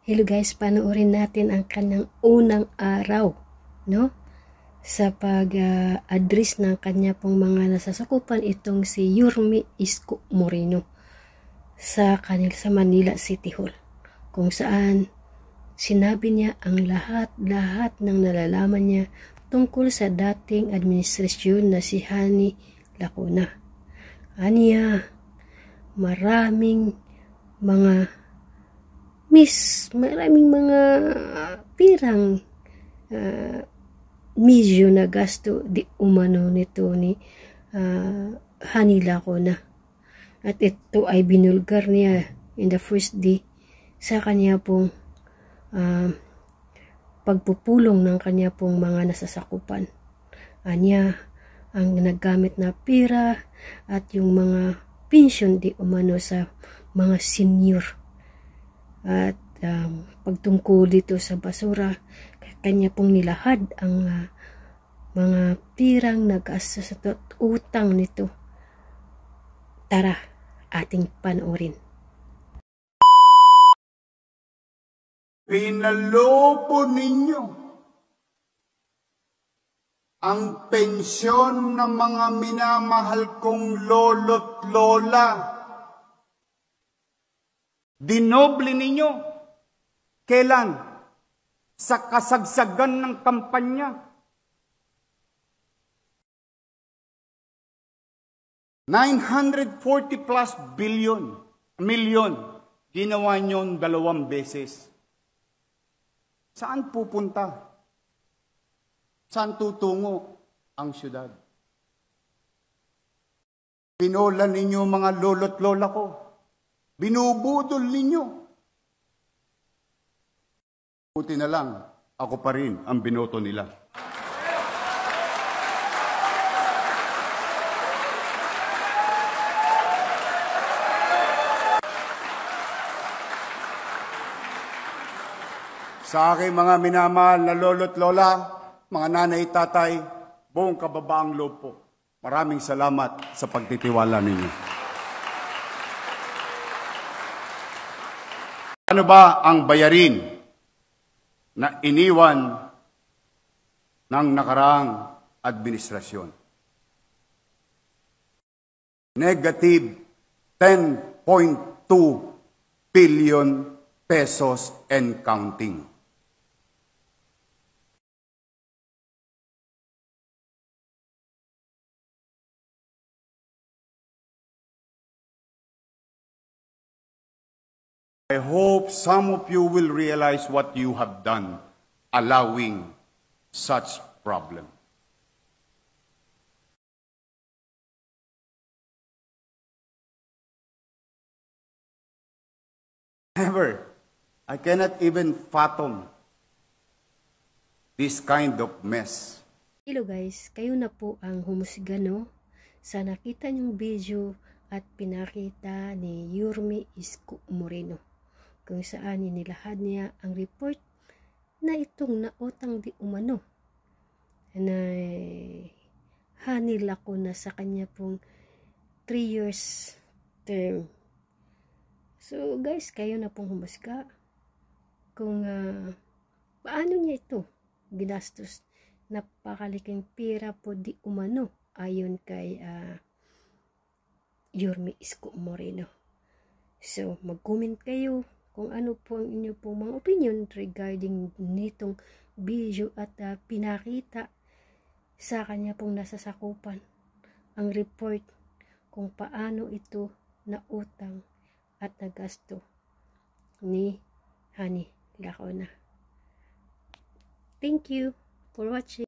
Hello guys, panoorin natin ang kanyang unang araw, no? Sa pag-address ng kanya pong mga nasasakupan itong si Yorme Isko Moreno sa Manila City Hall, kung saan sinabi niya ang lahat ng nalalaman niya tungkol sa dating administrasyon na si Hani Lacuna. Aniya, maraming mga pirang medyo na gasto di umano nito ni Hani Lacuna, at ito ay binulgar niya in the first day sa kanya pong pagpupulong ng kanya pong mga nasasakupan. Anya, ang naggamit na pira at yung mga pensyon di umano sa mga senior, at pagtungkol dito sa basura, kanya pong nilahad ang mga pirang nag-astos at utang nito. Tara, ating panoorin. Pinalobo ninyo ang pensyon ng mga minamahal kong lolo't lola. Dinoble ninyo. Kailan? Sa kasagsagan ng kampanya. 940 plus million. Ginawa nyo 2 beses. Saan pupunta? Saan tutungo ang syudad? Pinola ninyo mga lolo't lola ko. Binubudol ninyo. Buti na lang, ako pa rin ang binoto nila. Sa aking mga minamahal na lolo't lola, mga nanay, tatay, buong kababaang loob po, maraming salamat sa pagtitiwala ninyo. Ano ba ang bayarin na iniwan ng nakaraang administrasyon? Negative 10.2 billion pesos and counting. I hope some of you will realize what you have done, allowing such problem. Never. I cannot even fathom this kind of mess. Hello guys, kayo na po ang humusga, no? Sa nakita niyong video at pinakita ni Yorme Isko Moreno, kung saan inilahad niya ang report na itong nautang di umano na Hani Lacuna sa kanya pong 3 years term. So guys, kayo na pong humusga kung paano niya ito ginastos. Napakaliking pira po di umano ayon kay Yorme Isko Moreno. So mag-comment kayo kung ano po ang inyo pong mga opinion regarding nitong video at pinakita sa kanya pong nasasakupan ang report kung paano ito nautang at nagasto ni Hani Lacuna. Thank you for watching.